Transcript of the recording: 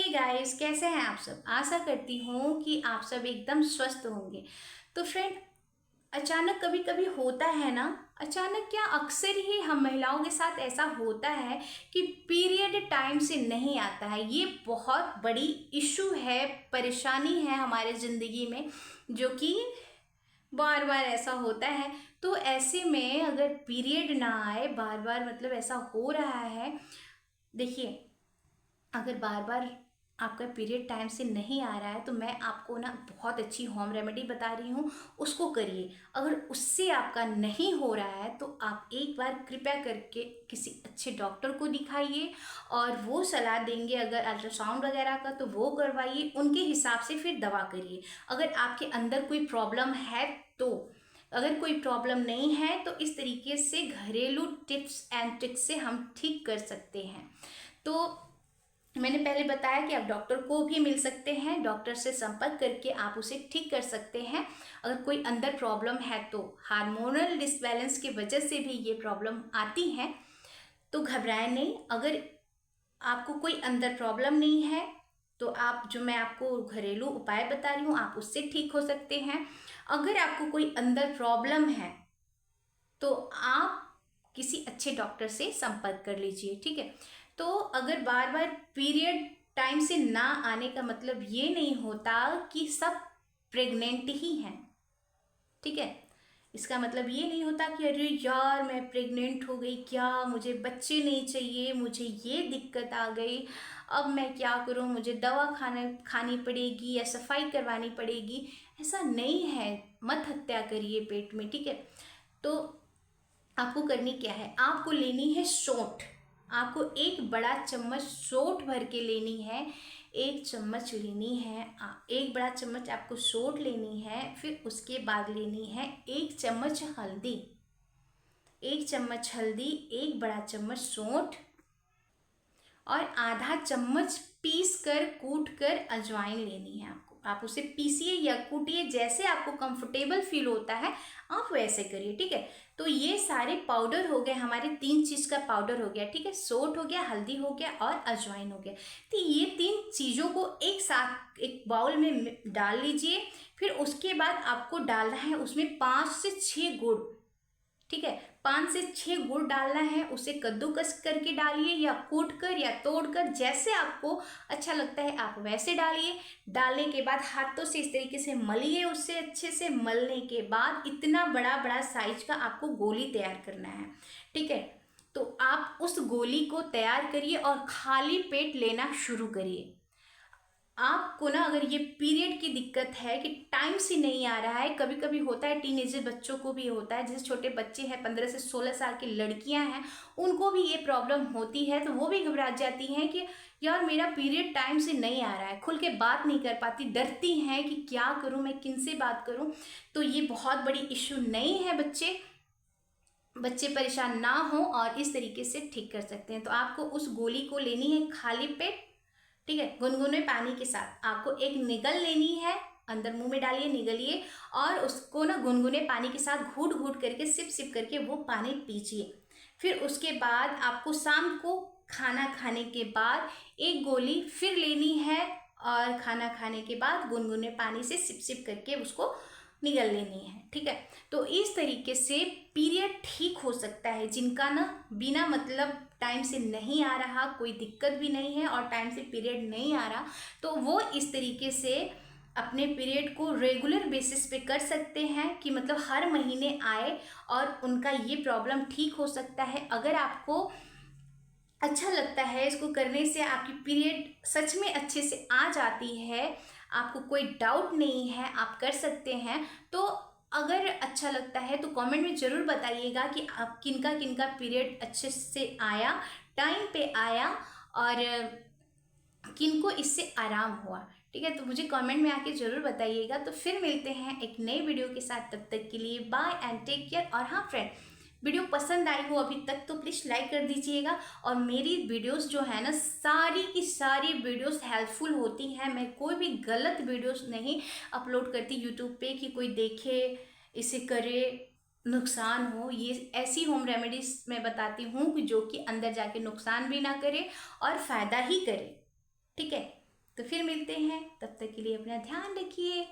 Hey guys, कैसे हैं आप सब। आशा करती हूँ कि आप सब एकदम स्वस्थ होंगे। तो फ्रेंड, अचानक कभी कभी होता है ना, अचानक क्या अक्सर ही हम महिलाओं के साथ ऐसा होता है कि पीरियड टाइम से नहीं आता है। ये बहुत बड़ी इशू है, परेशानी है हमारे ज़िंदगी में, जो कि बार बार ऐसा होता है। तो ऐसे में अगर पीरियड ना आए बार बार, मतलब ऐसा हो रहा है, देखिए, अगर बार बार आपका पीरियड टाइम से नहीं आ रहा है तो मैं आपको ना बहुत अच्छी होम रेमेडी बता रही हूँ, उसको करिए। अगर उससे आपका नहीं हो रहा है तो आप एक बार कृपया करके किसी अच्छे डॉक्टर को दिखाइए, और वो सलाह देंगे अगर अल्ट्रासाउंड वगैरह का तो वो करवाइए, उनके हिसाब से फिर दवा करिए। अगर आपके अंदर कोई प्रॉब्लम है तो, अगर कोई प्रॉब्लम नहीं है तो इस तरीके से घरेलू टिप्स एंड ट्रिक्स से हम ठीक कर सकते हैं। तो मैंने पहले बताया कि आप डॉक्टर को भी मिल सकते हैं, डॉक्टर से संपर्क करके आप उसे ठीक कर सकते हैं। अगर कोई अंदर प्रॉब्लम है तो हार्मोनल डिसबैलेंस की वजह से भी ये प्रॉब्लम आती है, तो घबराएं नहीं। अगर आपको कोई अंदर प्रॉब्लम नहीं है तो आप, जो मैं आपको घरेलू उपाय बता रही हूँ, आप उससे ठीक हो सकते हैं। अगर आपको कोई अंदर प्रॉब्लम है तो आप किसी अच्छे डॉक्टर से संपर्क कर लीजिए, ठीक है। तो अगर बार बार पीरियड टाइम से ना आने का मतलब ये नहीं होता कि सब प्रेग्नेंट ही हैं, ठीक है। इसका मतलब ये नहीं होता कि अरे यार मैं प्रेग्नेंट हो गई, क्या मुझे बच्चे नहीं चाहिए, मुझे ये दिक्कत आ गई, अब मैं क्या करूं, मुझे दवा खानी पड़ेगी या सफाई करवानी पड़ेगी। ऐसा नहीं है, मत हत्या करिए पेट में, ठीक है। तो आपको करनी क्या है, आपको लेनी है सौंठ। आपको एक बड़ा चम्मच सौंठ भर के लेनी है, एक चम्मच लेनी है, एक बड़ा चम्मच आपको सौंठ लेनी है। फिर उसके बाद लेनी है एक चम्मच हल्दी, एक चम्मच हल्दी, एक बड़ा चम्मच सौंठ, और आधा चम्मच पीस कर कूट कर अजवाइन लेनी है आपको। आप उसे पीसिए या कूटिए, जैसे आपको कंफर्टेबल फील होता है आप वैसे करिए, ठीक है। तो ये सारे पाउडर हो गए हमारे, 3 चीज का पाउडर हो गया, ठीक है। सौंठ हो गया, हल्दी हो गया और अजवाइन हो गया। तो ये 3 चीजों को एक साथ एक बाउल में डाल लीजिए। फिर उसके बाद आपको डालना है उसमें 5 से 6 गुड़, ठीक है। 5 से 6 गुड़ डालना है, उसे कद्दूकस करके डालिए या कूट कर या तोड़ कर, जैसे आपको अच्छा लगता है आप वैसे डालिए। डालने के बाद हाथों से इस तरीके से मलिए, उससे अच्छे से मलने के बाद इतना बड़ा बड़ा साइज का आपको गोली तैयार करना है, ठीक है। तो आप उस गोली को तैयार करिए और खाली पेट लेना शुरू करिए। आपको ना, अगर ये पीरियड की दिक्कत है कि टाइम से नहीं आ रहा है, कभी कभी होता है, टीनेजर बच्चों को भी होता है, जैसे छोटे बच्चे हैं, 15 से 16 साल की लड़कियां हैं, उनको भी ये प्रॉब्लम होती है। तो वो भी घबरा जाती हैं कि यार मेरा पीरियड टाइम से नहीं आ रहा है, खुल के बात नहीं कर पाती, डरती हैं कि क्या करूं, मैं किन से बात करूं। तो ये बहुत बड़ी इशू नहीं है, बच्चे बच्चे परेशान ना हो और इस तरीके से ठीक कर सकते हैं। तो आपको उस गोली को लेनी है खाली पेट, ठीक है, गुनगुने पानी के साथ। आपको एक निगल लेनी है, अंदर मुंह में डालिए, निगलिए, और उसको ना गुनगुने पानी के साथ घूट घूट करके, सिप सिप करके वो पानी पीजिए। फिर उसके बाद आपको शाम को खाना खाने के बाद एक गोली फिर लेनी है, और खाना खाने के बाद गुनगुने पानी से सिप सिप करके उसको निगल लेनी है, ठीक है। तो इस तरीके से पीरियड ठीक हो सकता है। जिनका ना बिना मतलब टाइम से नहीं आ रहा, कोई दिक्कत भी नहीं है और टाइम से पीरियड नहीं आ रहा, तो वो इस तरीके से अपने पीरियड को रेगुलर बेसिस पे कर सकते हैं, कि मतलब हर महीने आए और उनका ये प्रॉब्लम ठीक हो सकता है। अगर आपको अच्छा लगता है इसको करने से, आपकी पीरियड सच में अच्छे से आ जाती है, आपको कोई डाउट नहीं है, आप कर सकते हैं। तो अगर अच्छा लगता है तो कमेंट में ज़रूर बताइएगा कि आप किनका किनका पीरियड अच्छे से आया, टाइम पे आया, और किनको इससे आराम हुआ, ठीक है। तो मुझे कमेंट में आके ज़रूर बताइएगा। तो फिर मिलते हैं एक नई वीडियो के साथ, तब तक के लिए बाय एंड टेक केयर। और हाँ फ्रेंड, वीडियो पसंद आई हो अभी तक तो प्लीज़ लाइक कर दीजिएगा। और मेरी वीडियोस जो है ना, सारी की सारी वीडियोस हेल्पफुल होती हैं। मैं कोई भी गलत वीडियोस नहीं अपलोड करती यूट्यूब पे कि कोई देखे इसे करे नुकसान हो। ये ऐसी होम रेमेडीज मैं बताती हूँ कि जो कि अंदर जाके नुकसान भी ना करे और फ़ायदा ही करे, ठीक है। तो फिर मिलते हैं, तब तक के लिए अपना ध्यान रखिए।